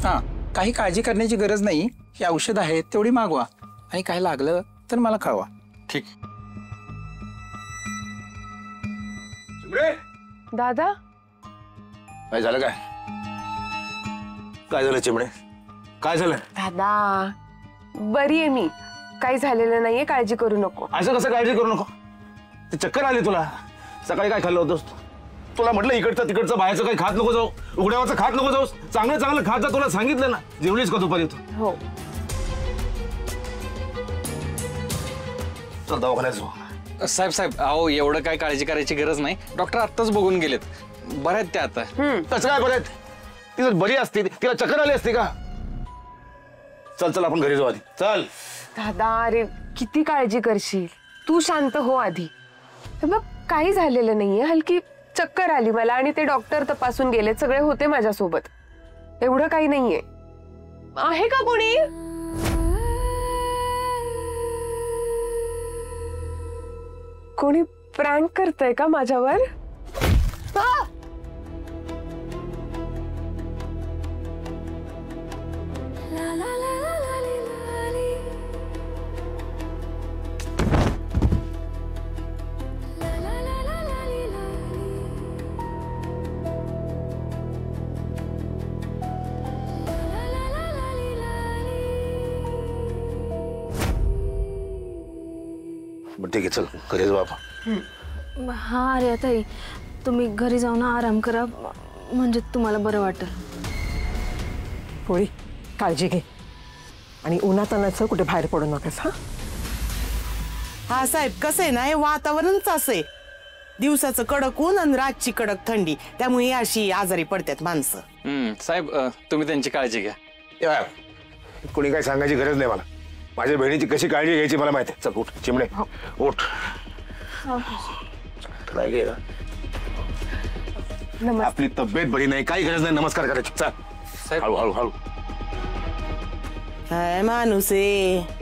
हां, काही काळजी करण्याची गरज नाही. ही औषध आहेत तेवढी मागवा आणि काय लागलं तर मला कळवा. ठीक. दादा काय झालं? काय झालं चिमणे? काय झालं? दादा बरी आहे मी, काही झालेलं नाहीये, काळजी करू नको. असं कसं काळजी करू नको? ते चक्कर आली तुला. सकाळी काय खाल्लं होतंस? तुला म्हटलं इकडचं तिकडचं बाहेरचं काही खात नको जाऊ, उघड्यावरचं खात नको जाऊस, चांगलं चांगलं खात जा. तुला सांगितलं ना. जेवलीस का दुपारी तू? हो. चल दवाखान्यात जाऊ. साहेब अहो एवढं काय काळजी करायची गरज नाही. डॉक्टर आत्ताच बघून गेलेत, बऱ्या आहेत त्या आता. कसं काय बरं? ती जर बरी असती तिला चक्कर आली असती का? चल चल आपण घरी जाऊ आधी. चल. दादा अरे किती काळजी करशील, तू शांत हो आधी. हे बघ काही झालेलं नाहीये, हलकी चक्कर आली मला आणि ते डॉक्टर तपासून गेले, सगळे होते माझ्यासोबत. एवढं काही नाहीये. आहे का कोणी? कोणी प्रँक करतंय का माझ्यावर? ठीक आहे चल घरी जाऊ आपण. हा अरे ताई, तुम्ही घरी जाऊन आराम करा, म्हणजे तुम्हाला बरं वाटेल. पोळी काळजी घे आणि उन्हातानाचं कुठे बाहेर पडू नकास. हा हा साहेब, कसं आहे ना, हे वातावरणच असं आहे. दिवसाचं कडक ऊन आणि रातची कडक थंडी, त्यामुळे अशी आजारी पडतात माणसं. साहेब तुम्ही त्यांची काळजी घ्या. कोणी काही सांगायची गरज नाही मला. माझ्या बहिणीची कशी काळजी घ्यायची मला माहिती आहे. चल उठ चिमणे, उठ. आपली तब्येत बरी नाही, काही गरज नाही नमस्कार करायची. चल साहेब हळू हळू हळू. काय माणूस आहे.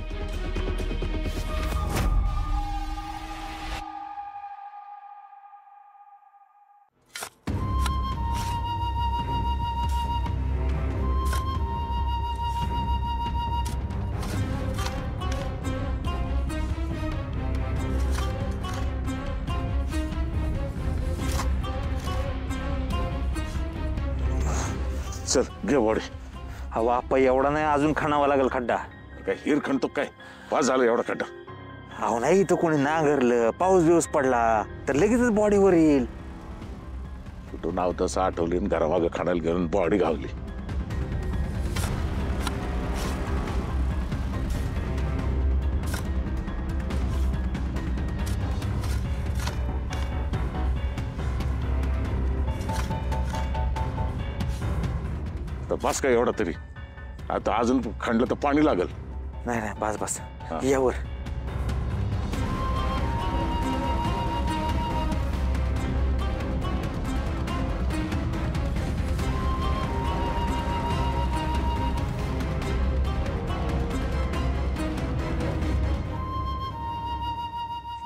चल घे बॉडी. हवा आपा एवढा नाही, अजून खणावा लागेल खड्डा. काय हिर खणतो काय? पास झालं एवढा खड्डा. अहो नाही तर कोणी नांगरलं, पाऊस दिवस पडला तर लगेचच बॉडीवर येईल. कुठं नाव तसं आठवली घरामागं खाण्याला घेऊन बॉडी घावली. बस काय एवढा तरी, आता अजून खणलं तर पाणी लागल. नाही नाही बस बस यावर.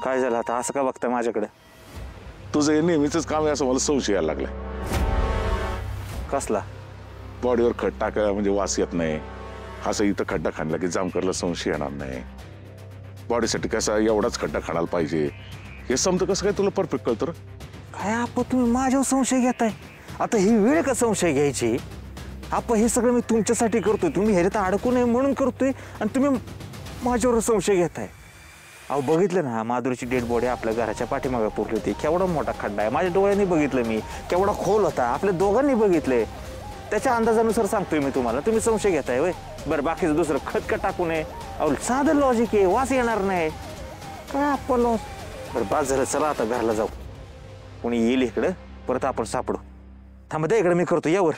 काय झालं आता असं का बघताय माझ्याकडे? तुझं हे नेहमीच काम आहे असं मला संशय यायला लागलाय. कसला? बॉडीवर खड टाकायला म्हणजे वास येत नाही, असं इथं खड्डा खाणला की जामकरला संशय येणार नाही. बॉडीसाठी कसा एवढाच खड्डा खाणायला पाहिजे हे समजा कसं काय तुला परफेक्ट कळतं? काय आपण तुम्ही माझ्यावर संशय घेताय? आता ही वेळ का संशय घ्यायची? आपण हे सगळं मी तुमच्यासाठी करतोय, तुम्ही ह्याच्यात अडकू नये म्हणून करतोय आणि तुम्ही माझ्यावर संशय घेताय. अहो बघितलं ना, माधुरीची डेड बॉडी आपल्या घराच्या पाठीमागे पुरली होती. केवढा मोठा खड्डा आहे, माझ्या डोळ्यांनी बघितलं मी. केवढा खोल होता, आपल्या दोघांनी बघितले. त्याच्या अंदाजानुसार सांगतोय मी तुम्हाला, तुम्ही संशय घेताय वय. बरं बाकीचं दुसरं खत का टाकू नये? अहो साधं लॉजिक आहे, वास येणार नाही काय आपण. बरं बास झालं, चला आता घरला जाऊ. कोणी येईल इकडं परत आपण सापडू. थांबा द्या इकडे, मी करतो यावर.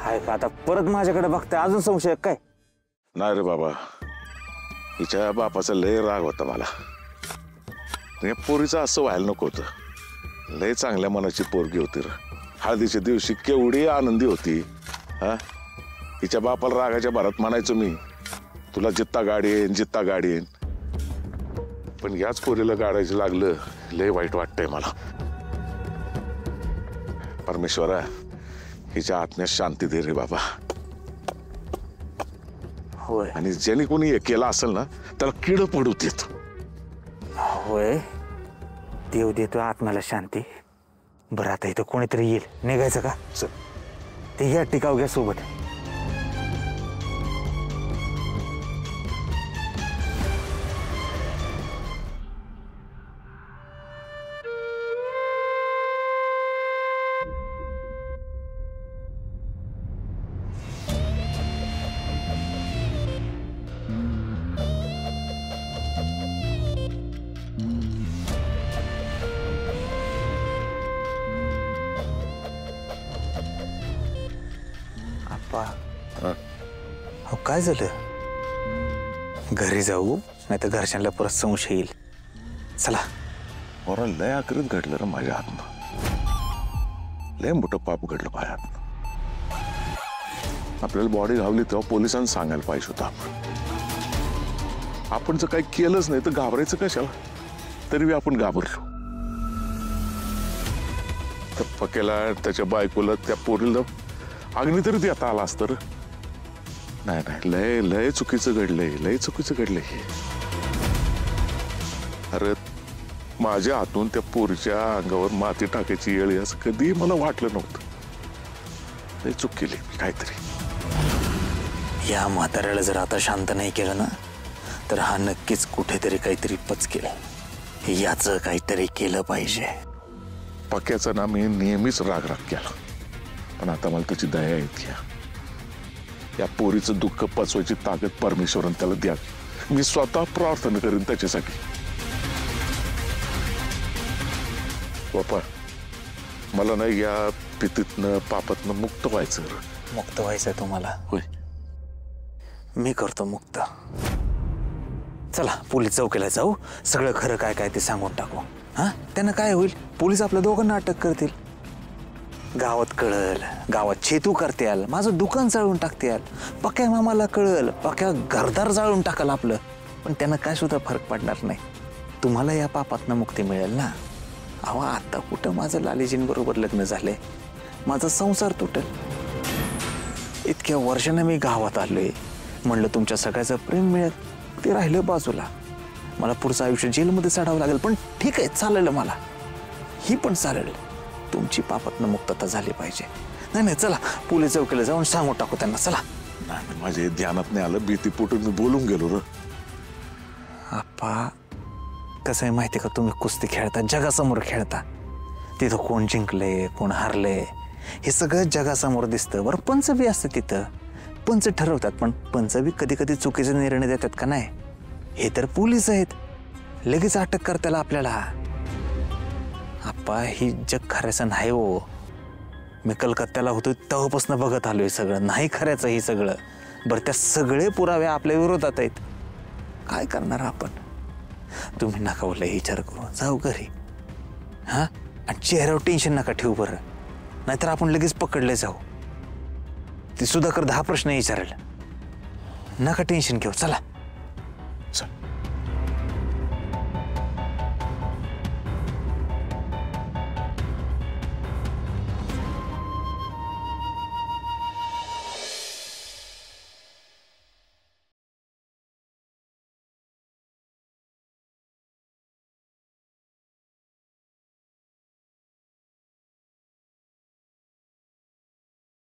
हाय का आता परत माझ्याकडे बघताय, अजून संशय काय? नाही रे बाबा, हिच्या बापाचा लय राग होता मला. या पोरीचं असं व्हायला नको होतं. लय चांगल्या मनाची पोरगी होती र. हळदीच्या दिवशी केवढी आनंदी होती. हा हिच्या बापाला रागाच्या भरात म्हणायचो मी, तुला जित्ता गाडी येईन, जित्ता गाडी येईन. पण याच पोरीला गाडायचं लागलं, लय वाईट वाटतंय मला. परमेश्वरा, हिच्या आत्म्यात शांती दे रे बाबा. होय आणि ज्याने कोणी हे केलं असेल ना, त्याला किड पडू देत. होय, देव देतो आत्म्याला शांती. बरं आता इथं कोणीतरी येईल, निघायचं का? चल, ते घ्या टिकाव घ्या सोबत. हो, काय झालं? घरी जाऊ, नाही तर घरच्यांना परत संशय येईल. चला. बरं, लय आकरीत घडलं रे माझ्या हातनं. लय मोठं पाप घडलं माझ्या हातनं. आपल्याला बॉडी घावली तेव्हा पोलिसांना सांगायला पाहिजे होतं. आपण जर काही केलंच नाही तर घाबरायचं कशाला? तरी आपण घाबरलो. तर पक्याला, त्याच्या बायकोला, त्या पोरीला अग्नी तरी देता आला असतं. नाही नाही, लय लय चुकीचं घडलंय, लय चुकीचं घडलंय हे. अरे माझ्या हातून त्या पोरीच्या अंगावर माती टाकायची येळ आहे असं कधी मला वाटलं नव्हतं. लय चूक केली मी काहीतरी. या म्हाताऱ्याला जर आता शांत नाही केलं ना, तर हा नक्कीच कुठेतरी काहीतरी पचकेल. याचं काहीतरी केलं पाहिजे. पक्याचा ना मी नेहमीच राग केला, पण आता मला त्याची दया येते. या पोरीचं दुःख पचवायची ताकद परमेश्वरानं त्याला द्यावी. मी स्वतः प्रार्थना करीन त्याच्यासाठी. बापा, मला नाही या भीतीतनं पापातनं मुक्त व्हायचं. मुक्त व्हायचंय तुम्हाला? होय, मी करतो मुक्त. चला पोलीस चौकीला जाऊ, सगळं खरं काय काय ते सांगून टाकू. हा, त्यांना काय होईल? पोलीस आपल्या दोघांना अटक करतील. गावात कळल, गावात छेतू करत्याल, माझं दुकान जाळून टाकत्याल. पक्या मामाला कळल, पक्या घरदार जाळून टाकाल आपलं. पण त्यांना काय सुद्धा फरक पडणार नाही. तुम्हाला या पापातनं मुक्ती मिळेल ना. अहो, आता कुठं माझं लालीजींबरोबर लग्न झालंय, माझा संसार तुटेल. इतक्या वर्षानं मी गावात आलोय, म्हणलं तुमच्या सगळ्याचं प्रेम मिळत, ते राहिलं बाजूला. मला पुढचं आयुष्य जेलमध्ये चढावं लागेल, पण ठीक आहे, चालेल मला. ही पण चालेल. तुमची पापातनं मुक्तता झाली पाहिजे. नाही नाही, चला पोलीस चौकीला जाऊन सांगून टाकू त्यांना. चला. नाही, माझ्या ध्यानात नाही आलं. भीतीपोटून मी बोलून गेलो र. आप्पा, कसं आहे माहिती का, तुम्ही कुस्ती खेळता, जगासमोर खेळता. तिथं कोण जिंकले, कोण हारले, हे सगळं जगासमोर दिसतं. बरं, पंच बी असतं तिथं, पंच ठरवतात. पण पंच बी कधी कधी चुकीचे निर्णय देतात का नाही? हे तर पोलीस आहेत, लगेच अटक करताल आपल्याला. आप्पा, ही जग खऱ्याचं नाही हो. मी कलकत्त्याला होतो तेव्हापासून बघत आलोय सगळं. नाही खऱ्याचं हे सगळं. बरं, त्या सगळे पुरावे आपल्या विरोधात आहेत. काय करणार आपण? तुम्ही नका लय विचार करू, जाऊ घरी. हा, आणि चेहऱ्यावर टेन्शन नका ठेवू बरं, नाहीतर आपण लगेच पकडले जाऊ. ती सुधाकर 10 प्रश्न विचारेल. नका टेन्शन घेऊ, चला.